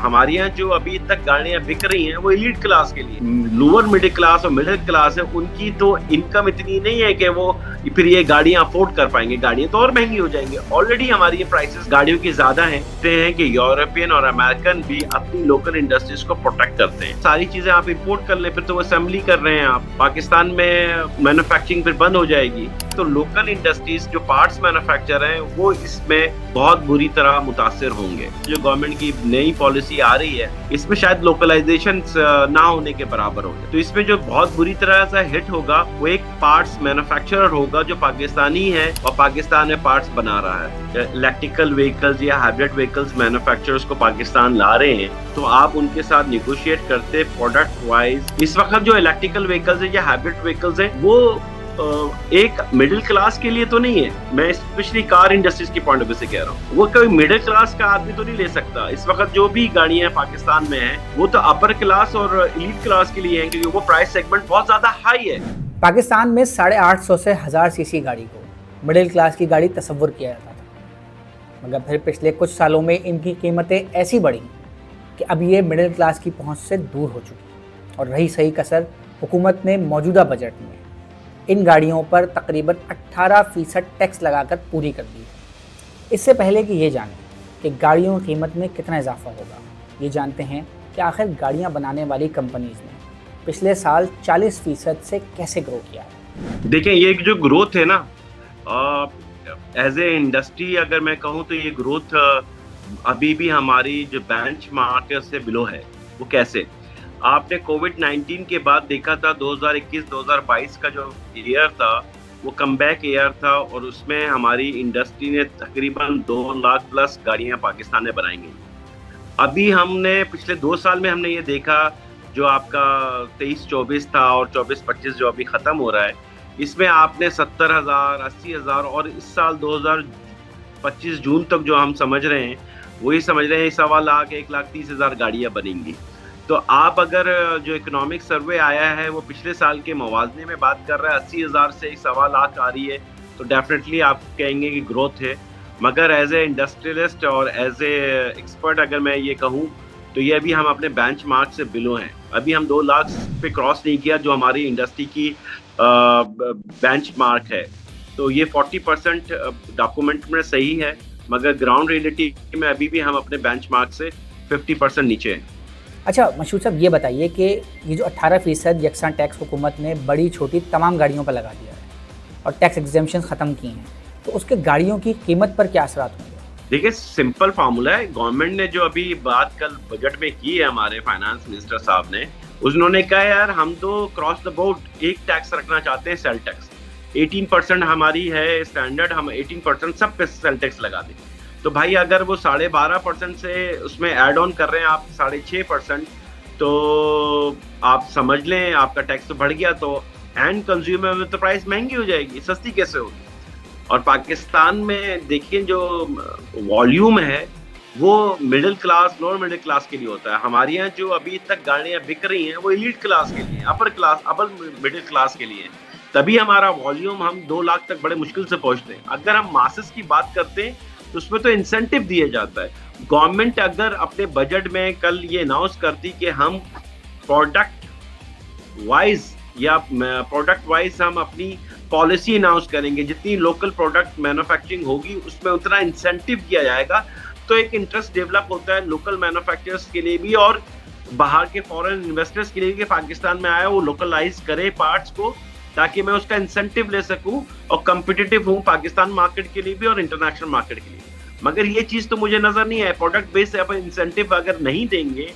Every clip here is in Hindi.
हमारे यहाँ जो अभी तक गाड़ियां बिक रही हैं वो एलीट क्लास के लिए, लोअर मिडिल क्लास और मिडिल क्लास है, उनकी तो इनकम इतनी नहीं है कि वो फिर ये गाड़ियां अफोर्ड कर पाएंगे। गाड़ियां तो और महंगी हो जाएंगी। ऑलरेडी हमारी ये प्राइसेस गाड़ियों की ज्यादा हैं कि यूरोपियन और अमेरिकन भी अपनी लोकल इंडस्ट्रीज को प्रोटेक्ट करते हैं। सारी चीजें आप इंपोर्ट कर ले, फिर तो वो असेंबली कर रहे हैं आप, पाकिस्तान में मैन्युफैक्चरिंग फिर बंद हो जाएगी। तो लोकल इंडस्ट्रीज जो पार्ट्स मैन्युफैक्चर हैं वो इसमें बहुत बुरी तरह मुतासिर होंगे। जो गवर्नमेंट की नई पॉलिसी आ रही है इसमें शायद लोकलाइजेशन ना होने के बराबर होगा। तो इसमें जो बहुत बुरी तरह से हिट होगा वो एक पार्ट्स मैन्युफैक्चरर होगा जो पाकिस्तानी है और पाकिस्तान में पार्ट्स बना रहा है। इलेक्ट्रिकल व्हीकल्स या हाइब्रिड व्हीकल्स मैन्युफैक्चरर्स को पाकिस्तान ला रहे हैं, तो आप उनके साथ निगोशिएट करते प्रोडक्ट वाइज। इस वक्त जो इलेक्ट्रिकल व्हीकल्स है या हाइब्रिड व्हीकल्स है वो एक मिडिल क्लास के लिए तो नहीं है। मैं स्पेशली कार इंडस्ट्रीज की पॉइंट ऑफ व्यू से कह रहा हूँ, वो कोई मिडिल क्लास का आदमी तो नहीं ले सकता। इस वक्त जो भी गाड़ियां पाकिस्तान में हैं वो तो अपर क्लास और एलीट क्लास के लिए हैं, क्योंकि वो प्राइस सेगमेंट बहुत ज्यादा हाई है। पाकिस्तान में 850 से 1000 सीसी गाड़ी को मिडिल क्लास की गाड़ी तस्वुर किया जाता था, मगर फिर पिछले कुछ सालों में इनकी कीमतें ऐसी बढ़ी कि अब ये मिडिल क्लास की पहुँच से दूर हो चुकी। और रही सही कसर, हुकूमत ने मौजूदा बजट में इन गाड़ियों पर तकरीबन 18% टैक्स लगाकर पूरी कर दी है। इससे पहले कि ये जानें कि गाड़ियों की कीमत में कितना इजाफा होगा, ये जानते हैं कि आखिर गाड़ियां बनाने वाली कंपनीज ने पिछले साल 40% से कैसे ग्रो किया है। देखिए, ये जो ग्रोथ है ना, एज ए इंडस्ट्री अगर मैं कहूँ तो ये ग्रोथ अभी भी हमारी जो बेंचमार्क से बिलो है। वो कैसे? आपने कोविड-19 के बाद देखा था 2021-2022 का जो ईयर था वो कमबैक ईयर था, और उसमें हमारी इंडस्ट्री ने तकरीबन 2 लाख प्लस गाड़ियां पाकिस्तान में बनाई गई। अभी हमने पिछले 2 साल में हमने ये देखा, जो आपका 23-24 था और 24-25 जो अभी ख़त्म हो रहा है, इसमें आपने 70,000, 80,000 और इस साल 2025 जून तक जो हम समझ रहे हैं वही समझ रहे हैं 1.25 लाख, 1,30,000 गाड़ियाँ बनेंगी। तो आप अगर जो इकोनॉमिक सर्वे आया है वो पिछले साल के मवाजने में बात कर रहा है 80,000 से 1.25 लाख आ रही है, तो डेफिनेटली आप कहेंगे कि ग्रोथ है। मगर एज ए इंडस्ट्रियलिस्ट और एज ए एक्सपर्ट अगर मैं ये कहूँ तो ये अभी हम अपने बेंचमार्क से बिलो हैं। अभी हम 2 लाख पे क्रॉस नहीं किया जो हमारी इंडस्ट्री की बेंचमार्क है। तो ये 40% डॉक्यूमेंट में सही है, मगर ग्राउंड रियलिटी में अभी भी हम अपने बेंचमार्क से 50% नीचे हैं। अच्छा मशहूर साहब, ये बताइए कि ये जो 18% यकसा टैक्स हुकूमत ने बड़ी छोटी तमाम गाड़ियों पर लगा दिया है और टैक्स एग्जेम्पशन ख़त्म किए हैं, तो उसके गाड़ियों की कीमत पर क्या असरात होंगे? देखिए, सिंपल फार्मूला है। गवर्नमेंट ने जो अभी बात कल बजट में की है, हमारे फाइनेंस मिनिस्टर साहब ने, उन्होंने कहा यार हम तो क्रॉस द बोर्ड एक टैक्स रखना चाहते हैं, सेल टैक्स। 18% हमारी है स्टैंडर्ड, हम 18% सब पे सेल टैक्स लगा दें। तो भाई अगर वो 12.5% से उसमें ऐड ऑन कर रहे हैं आप 6.5%, तो आप समझ लें आपका टैक्स तो बढ़ गया, तो एंड कंज्यूमर में तो प्राइस महंगी हो जाएगी, सस्ती कैसे होगी? और पाकिस्तान में देखिए जो वॉल्यूम है वो middle class, lower middle class के लिए होता है। हमारे यहाँ जो अभी तक गाड़ियाँ बिक रही हैं वो एलीट क्लास के लिए, upper class, upper middle class के लिए। तभी हमारा वॉल्यूम हम 2 लाख तक बड़े मुश्किल से पहुँचते हैं। अगर हम मासेस की बात करते हैं तो उसमें तो इंसेंटिव दिया जाता है। गवर्नमेंट अगर अपने बजट में कल ये अनाउंस करती कि हम प्रोडक्ट वाइज हम अपनी पॉलिसी अनाउंस करेंगे, जितनी लोकल प्रोडक्ट मैन्युफैक्चरिंग होगी उसमें उतना इंसेंटिव किया जाएगा, तो एक इंटरेस्ट डेवलप होता है लोकल मैन्युफैक्चरर्स के लिए भी और बाहर के फॉरेन इन्वेस्टर्स के लिए कि पाकिस्तान में आया वो लोकलाइज करे पार्ट्स को, ताकि मैं उसका इंसेंटिव ले सकूं और कम्पिटिटिव हूं पाकिस्तान मार्केट के लिए भी और इंटरनेशनल मार्केट के लिए। मगर ये चीज़ तो मुझे नज़र नहीं है। प्रोडक्ट बेस से आप इंसेंटिव अगर नहीं देंगे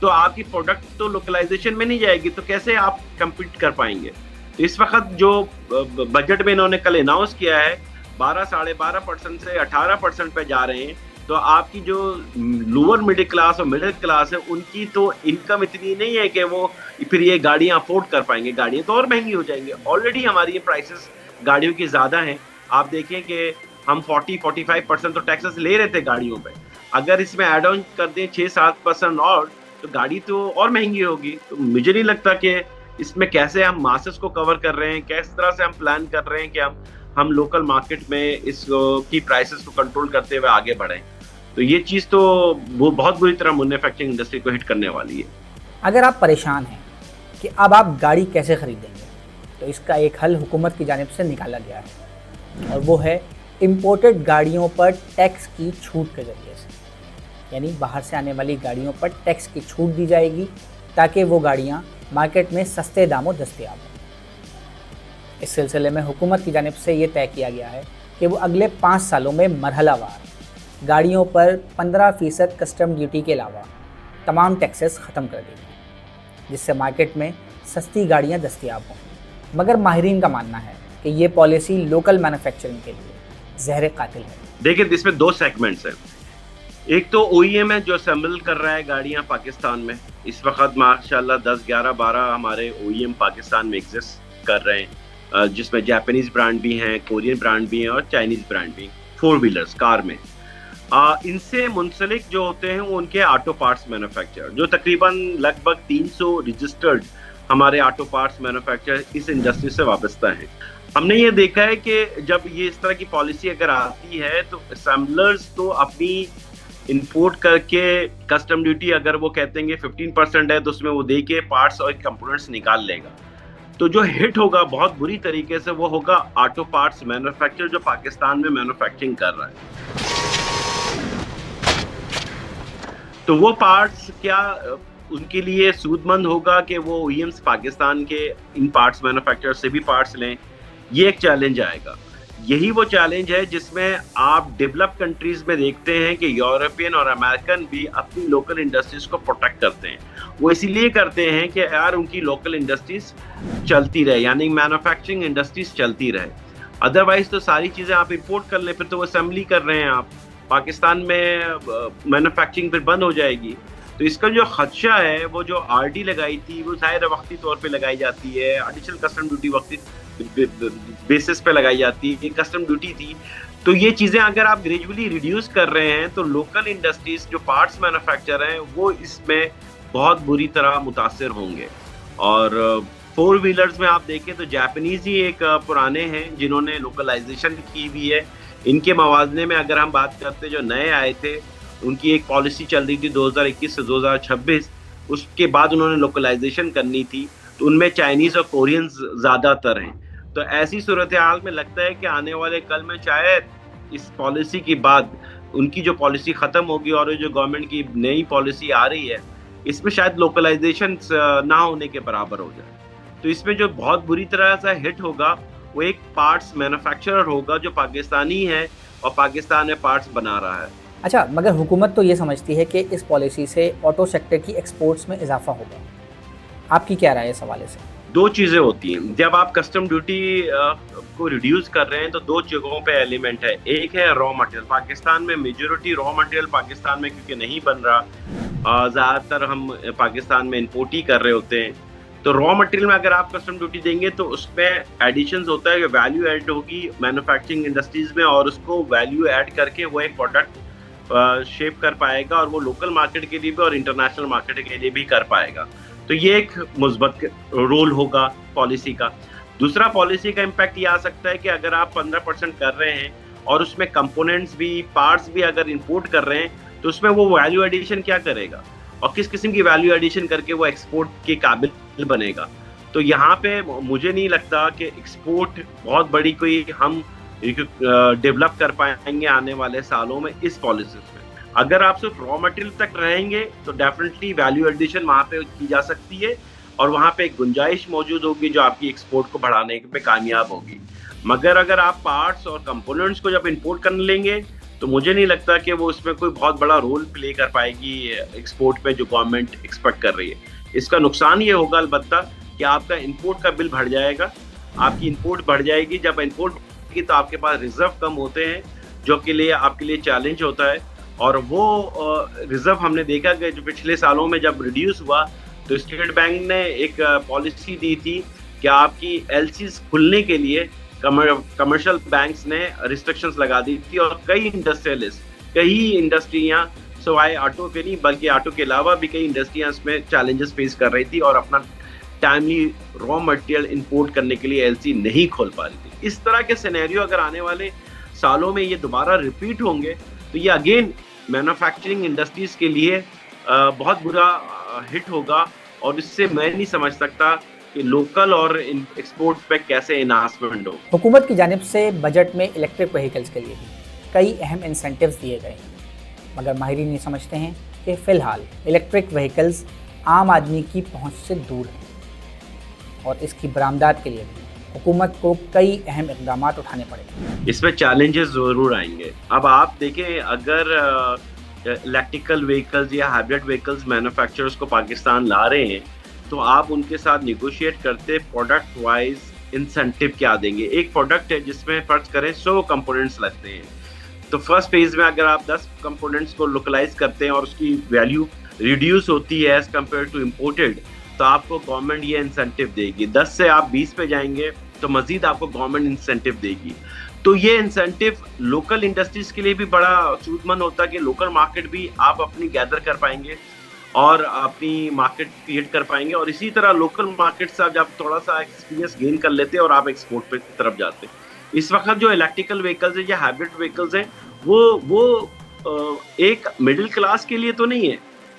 तो आपकी प्रोडक्ट तो लोकलाइजेशन में नहीं जाएगी, तो कैसे आप कम्पीट कर पाएंगे? तो इस वक्त जो बजट में इन्होंने कल अनाउंस किया है 12-12.5% से 18% पे जा रहे हैं, तो आपकी जो लोअर मिडिल क्लास और मिडिल क्लास है उनकी तो इनकम इतनी नहीं है कि वो फिर ये गाड़ियां अफोर्ड कर पाएंगे। गाड़ियां तो और महंगी हो जाएंगी। ऑलरेडी हमारी ये प्राइसेस गाड़ियों की ज़्यादा हैं। आप देखें कि हम 40-45% तो टैक्सेस ले रहे थे गाड़ियों पे, अगर इसमें ऐड ऑन कर दें 6-7% और, तो गाड़ी तो और महंगी होगी। तो मुझे नहीं लगता कि इसमें कैसे हम मासेस को कवर कर रहे हैं, किस तरह से हम प्लान कर रहे हैं कि हम लोकल मार्केट में इस की प्राइसेस को कंट्रोल करते हुए आगे बढ़ें। तो ये चीज़ तो वो बहुत बुरी तरह मैन्युफैक्चरिंग इंडस्ट्री को हिट करने वाली है। अगर आप परेशान हैं कि अब आप गाड़ी कैसे खरीदेंगे, तो इसका एक हल हुकूमत की जानिब से निकाला गया है और वो है इम्पोर्टेड गाड़ियों पर टैक्स की छूट के ज़रिए से। यानी बाहर से आने वाली गाड़ियों पर टैक्स की छूट दी जाएगी ताकि वो गाड़ियाँ मार्केट में सस्ते दामों दस्तयाब हों। इस सिलसिले में हुकूमत की जानिब से ये तय किया गया है कि वो अगले 5 सालों में मरहलावार गाड़ियों पर 15% कस्टम ड्यूटी के अलावा तमाम टैक्सेस ख़त्म कर देगी, जिससे मार्केट में सस्ती गाड़ियाँ दस्तयाब हों। मगर माहिरीन का मानना है कि ये पॉलिसी लोकल मैन्युफैक्चरिंग के लिए जहर कातिल है। देखिए, इसमें 2 सेगमेंट्स हैं। एक तो OEM है जो असेंबल कर रहा है गाड़ियाँ पाकिस्तान में। इस वक्त माशाल्लाह 10, 11, 12 हमारे OEM पाकिस्तान में एग्जिस्ट कर रहे हैं, जिसमें जापानीज ब्रांड भी हैं, कोरियन ब्रांड भी हैं और चाइनीज ब्रांड भी, 4 व्हीलर्स कार में। इनसे मुंसलिक जो होते हैं वो उनके ऑटो पार्ट्स मैन्युफैक्चरर, जो तकरीबन लगभग 300 रजिस्टर्ड हमारे ऑटो पार्ट्स मैन्युफैक्चरर इस इंडस्ट्री से वाबस्ता हैं। हमने ये देखा है कि जब ये इस तरह की पॉलिसी अगर आती है तो असेंबलर्स तो अपनी इंपोर्ट करके कस्टम ड्यूटी अगर वो कहते हैं कि 15% है तो उसमें वो दे के पार्ट्स और कंपोनेंट्स निकाल लेगा। तो जो हिट होगा बहुत बुरी तरीके से वो होगा ऑटो पार्ट्स मैन्युफैक्चरर जो पाकिस्तान में मैन्युफैक्चरिंग कर रहा है। तो वो पार्ट्स क्या उनके लिए सूदमंद होगा कि वो OEMs पाकिस्तान के इन पार्ट्स मैन्युफैक्चरर से भी पार्ट्स लें? ये एक चैलेंज आएगा। यही वो चैलेंज है जिसमें आप डेवलप कंट्रीज में देखते हैं कि यूरोपियन और अमेरिकन भी अपनी लोकल इंडस्ट्रीज को प्रोटेक्ट करते हैं। वो इसीलिए करते हैं कि यार उनकी लोकल इंडस्ट्रीज चलती रहे, यानी मैन्युफैक्चरिंग इंडस्ट्रीज चलती रहे। अदरवाइज तो सारी चीज़ें आप इंपोर्ट कर लें, फिर तो वो असेंबली कर रहे हैं आप, पाकिस्तान में मैन्युफैक्चरिंग फिर बंद हो जाएगी। तो इसका जो खदशा है वो जो RD लगाई थी वो ज़ाहिर वक्ती तौर पे लगाई जाती है, एडिशनल कस्टम ड्यूटी वक्ती बेसिस पे लगाई जाती है, कस्टम ड्यूटी थी। तो ये चीज़ें अगर आप ग्रेजुअली रिड्यूस कर रहे हैं तो लोकल इंडस्ट्रीज जो पार्ट्स मैन्युफैक्चर हैं वो इसमें बहुत बुरी तरह मुतासर होंगे। और 4 व्हीलर्स में आप देखें तो जापानीज ही एक पुराने हैं जिन्होंने लोकलाइजेशन की हुई है। इनके मवाजने में अगर हम बात करते जो नए आए थे उनकी एक पॉलिसी चल रही थी 2021 से 2026, उसके बाद उन्होंने लोकलाइजेशन करनी थी, तो उनमें चाइनीज़ और कोरियंस ज़्यादातर हैं। तो ऐसी सूरत हाल में लगता है कि आने वाले कल में शायद इस पॉलिसी के बाद उनकी जो पॉलिसी ख़त्म होगी और जो गवर्नमेंट की नई पॉलिसी आ रही है इसमें शायद लोकलाइजेशन ना होने के बराबर हो जाए। तो इसमें जो बहुत बुरी तरह से हिट होगा वो एक पार्ट्स मैन्युफैक्चरर होगा जो पाकिस्तानी है और पाकिस्तान में पार्ट्स बना रहा है। अच्छा, मगर हुकूमत तो ये समझती है कि इस पॉलिसी से ऑटो सेक्टर की एक्सपोर्ट्स में इजाफा होगा। आपकी क्या राय है इस हवाले से? 2 चीज़ें होती हैं जब आप कस्टम ड्यूटी को रिड्यूस कर रहे हैं, तो 2 जगहों पे एलिमेंट है। एक है रॉ मटेरियल। पाकिस्तान में मेजॉरिटी रॉ मटेरियल पाकिस्तान में क्योंकि नहीं बन रहा, ज़्यादातर हम पाकिस्तान में इंपोर्ट ही कर रहे होते हैं। तो रॉ मटेरियल में अगर आप कस्टम ड्यूटी देंगे तो उसमें एडिशंस होता है कि वैल्यू ऐड होगी मैन्युफैक्चरिंग इंडस्ट्रीज़ में और उसको वैल्यू ऐड करके वो एक प्रोडक्ट शेप कर पाएगा और वो लोकल मार्केट के लिए भी और इंटरनेशनल मार्केट के लिए भी कर पाएगा। तो ये एक मुस्बत रोल होगा पॉलिसी का। दूसरा पॉलिसी का इम्पैक्ट ये आ सकता है कि अगर आप 15% कर रहे हैं और उसमें कंपोनेंट्स भी पार्ट्स भी अगर इंपोर्ट कर रहे हैं तो उसमें वो वैल्यू एडिशन क्या करेगा और किस किस्म की वैल्यू एडिशन करके वो एक्सपोर्ट के काबिल बनेगा। तो यहाँ पे मुझे नहीं लगता कि एक्सपोर्ट बहुत बड़ी कोई हम डेवलप कर पाएंगे आने वाले सालों में इस पॉलिसी में। अगर आप सिर्फ रॉ मटेरियल तक रहेंगे तो डेफिनेटली वैल्यू एडिशन वहाँ पे की जा सकती है और वहाँ पे एक गुंजाइश मौजूद होगी जो आपकी एक्सपोर्ट को बढ़ाने पे कामयाब होगी। मगर अगर आप पार्ट्स और कंपोनेंट्स को जब इंपोर्ट करने लेंगे तो मुझे नहीं लगता कि वो उसमें कोई बहुत बड़ा रोल प्ले कर पाएगी एक्सपोर्ट में जो गवर्नमेंट एक्सपेक्ट कर रही है। इसका नुकसान ये होगा अलबत्ता कि आपका इंपोर्ट का बिल बढ़ जाएगा, आपकी इंपोर्ट बढ़ जाएगी। जब इंपोर्ट बढ़ेगी तो आपके पास रिजर्व कम होते हैं जो के लिए आपके लिए चैलेंज होता है। और वो रिजर्व हमने देखा कि जो पिछले सालों में जब रिड्यूस हुआ तो स्टेट बैंक ने एक पॉलिसी दी थी कि आपकी LCs खुलने के लिए कमर्शियल बैंक्स ने रिस्ट्रिक्शंस लगा दी थी और कई इंडस्ट्रियलिस्ट, कई इंडस्ट्रियां सिवाय ऑटो के नहीं बल्कि ऑटो के अलावा भी कई इंडस्ट्रियां इसमें चैलेंजेस फेस कर रही थी और अपना टाइमली रॉ मटेरियल इंपोर्ट करने के लिए LC नहीं खोल पा रही थी। इस तरह के सिनेरियो अगर आने वाले सालों में ये दोबारा रिपीट होंगे तो ये अगेन मैन्युफैक्चरिंग इंडस्ट्रीज के लिए बहुत बुरा हिट होगा, और इससे मैं नहीं समझ सकता कि लोकल और एक्सपोर्ट पे कैसे एनहांसमेंट हो। हुकूमत की जानिब से बजट में इलेक्ट्रिक व्हीकल्स के लिए भी कई अहम इंसेंटिव्स दिए गए हैं, मगर माहिरीन ये समझते हैं कि फ़िलहाल इलेक्ट्रिक व्हीकल्स आम आदमी की पहुंच से दूर हैं और इसकी बरामदात के लिए भी हुकूमत को कई अहम इक़दाम उठाने पड़ेंगे। इसमें चैलेंजेस ज़रूर आएंगे। अब आप देखें, अगर इलेक्ट्रिकल व्हीकल्स या हाइब्रिड व्हीकल्स मैन्युफैक्चरर्स को पाकिस्तान ला रहे हैं, तो आप उनके साथ निगोशिएट करते प्रोडक्ट वाइज इंसेंटिव क्या देंगे। एक प्रोडक्ट है जिसमें फर्ज करें 100 कंपोनेंट्स लगते हैं, तो फर्स्ट फेज में अगर आप 10 कंपोनेंट्स को लोकलाइज करते हैं और उसकी वैल्यू रिड्यूस होती है एज कम्पेयर टू इम्पोर्टेड, तो आपको गवर्नमेंट ये इंसेंटिव देगी। 10 से आप 20 पे जाएंगे तो मजीद आपको गवर्नमेंट इंसेंटिव देगी। तो ये इंसेंटिव लोकल इंडस्ट्रीज के लिए भी बड़ा सूदमंद होता है कि लोकल मार्केट भी आप अपनी गैदर कर पाएंगे और अपनी मार्केट क्रिएट कर पाएंगे, और इसी तरह लोकल मार्केट से आप जब थोड़ा सा एक्सपीरियंस गेन कर लेते हैं और आप एक्सपोर्ट पे की तरफ जाते हैं। इस वक्त जो इलेक्ट्रिकल व्हीकल्स है या हाइब्रिड व्हीकल्स हैं वो एक मिडिल क्लास के लिए तो नहीं है।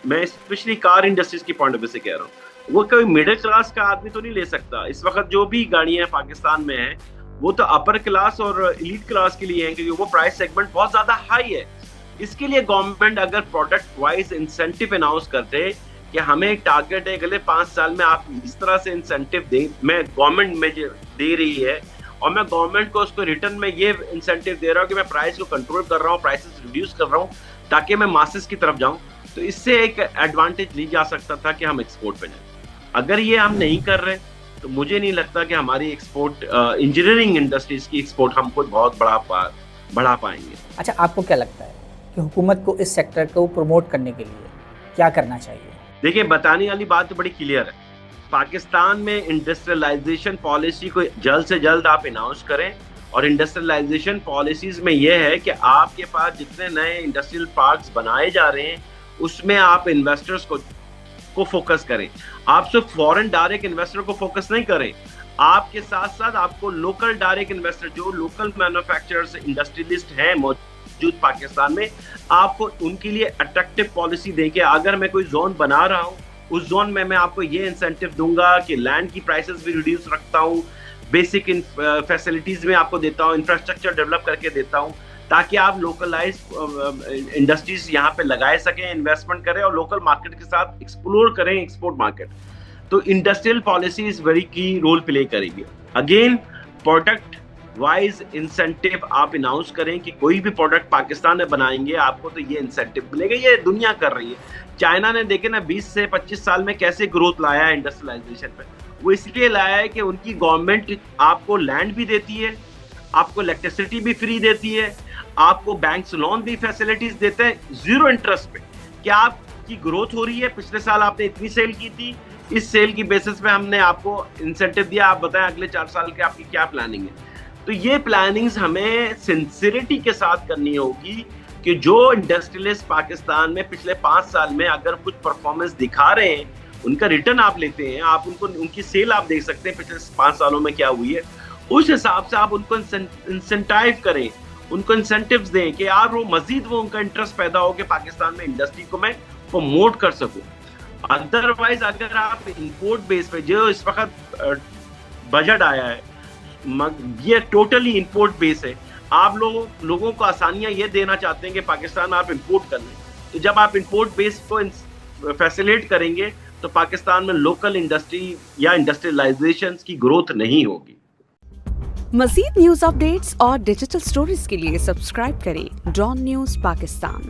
मैं स्पेशली कार इंडस्ट्रीज की पॉइंट ऑफ व्यू से कह रहा हूँ, वो कोई मिडिल क्लास का आदमी तो नहीं ले सकता। इस वक्त जो भी गाड़ियां पाकिस्तान में हैं वो तो अपर क्लास और एलीट क्लास के लिए हैं, क्योंकि वो प्राइस सेगमेंट बहुत ज्यादा हाई है। इसके लिए गवर्नमेंट अगर प्रोडक्ट वाइज इंसेंटिव अनाउंस करते कि हमें एक टारगेट है अगले 5 साल में आप इस तरह से इंसेंटिव दें, मैं गवर्नमेंट में दे रही है और मैं गवर्नमेंट को उसको रिटर्न में ये इंसेंटिव दे रहा हूँ कि मैं प्राइस को कंट्रोल कर रहा हूँ, प्राइसेस रिड्यूस कर रहा हूँ ताकि मैं मासेस की तरफ जाऊँ, तो इससे एक एडवांटेज ली जा सकता था कि हम एक्सपोर्ट पे जाएं। अगर ये हम नहीं कर रहे तो मुझे नहीं लगता कि हमारी एक्सपोर्ट इंजीनियरिंग इंडस्ट्रीज की एक्सपोर्ट हम कुछ बहुत बढ़ा पाएंगे। अच्छा, आपको क्या लगता है कि हुकूमत को इस सेक्टर को प्रमोट करने के लिए क्या करना चाहिए? देखिए, बताने वाली बात तो बड़ी क्लियर है। पाकिस्तान में इंडस्ट्रियलाइजेशन पॉलिसी को जल्द से जल्द आप अनाउंस करें, और इंडस्ट्रियलाइजेशन पॉलिसीज में यह है कि आपके पास जितने नए इंडस्ट्रियल पार्क्स बनाए जा रहे हैं उसमें आप इन्वेस्टर्स को फोकस करें। आप सिर्फ फॉरेन डायरेक्ट इन्वेस्टर को फोकस नहीं करें, आपके साथ साथ आपको लोकल डायरेक्ट इन्वेस्टर जो लोकल मैन्युफैक्चरर्स इंडस्ट्रियलिस्ट हैं मौजूद पाकिस्तान में, आपको उनके लिए अट्रैक्टिव पॉलिसी दें कि अगर मैं कोई जोन बना रहा हूं उस जोन में मैं आपको ये इंसेंटिव दूंगा कि लैंड की प्राइसेस भी रिड्यूस रखता हूं, बेसिक फैसिलिटीज में आपको देता हूं, इंफ्रास्ट्रक्चर डेवलप करके देता हूं, ताकि आप लोकलाइज इंडस्ट्रीज यहाँ पे लगाए सकें, इन्वेस्टमेंट करें और लोकल मार्केट के साथ एक्सप्लोर करें एक्सपोर्ट मार्केट। तो इंडस्ट्रियल पॉलिसी इज वेरी की रोल प्ले करेगी। अगेन, प्रोडक्ट वाइज इंसेंटिव आप अनाउंस करें कि कोई भी प्रोडक्ट पाकिस्तान में बनाएंगे आपको तो ये इंसेंटिव मिलेगा। ये दुनिया कर रही है। चाइना ने देखे ना 20 से 25 साल में कैसे ग्रोथ लाया है इंडस्ट्रियलाइजेशन पे। वो इसलिए लाया है कि उनकी गवर्नमेंट आपको लैंड भी देती है, आपको इलेक्ट्रिसिटी भी फ्री देती है, आपको बैंक लोन भी फैसिलिटीज देते हैं 0 इंटरेस्ट पे, कि आपकी ग्रोथ हो रही है। पिछले साल आपने इतनी सेल की थी, इस सेल की बेसिस पे हमने आपको इंसेंटिव दिया, आप बताएं अगले 4 साल के आपकी क्या प्लानिंग है। तो ये प्लानिंग्स हमें सिंसियरिटी के साथ करनी होगी कि जो इंडस्ट्रियलिस्ट पाकिस्तान में पिछले 5 साल में अगर कुछ परफॉर्मेंस दिखा रहे हैं, उनका रिटर्न आप लेते हैं, आप उनको उनकी सेल आप देख सकते हैं पिछले 5 सालों में क्या हुई है, उस हिसाब से आप उनको इंसेंटाइव करें, उनको इंसेंटिव्स दें कि यार वो मजीद वो उनका इंटरेस्ट पैदा हो कि पाकिस्तान में इंडस्ट्री को मैं प्रमोट कर सकूं। अदरवाइज अगर आप इंपोर्ट बेस पे जो इस वक्त बजट आया है ये टोटली इंपोर्ट बेस है। आप लोगों को आसानियां ये देना चाहते हैं कि पाकिस्तान आप इंपोर्ट कर लें, तो जब आप इंपोर्ट बेस को फैसिलिटेट करेंगे तो पाकिस्तान में लोकल इंडस्ट्री या इंडस्ट्रियलाइजेशन की ग्रोथ नहीं होगी। मज़ीद न्यूज़ अपडेट्स और डिजिटल स्टोरीज के लिए सब्सक्राइब करें डॉन न्यूज़ पाकिस्तान।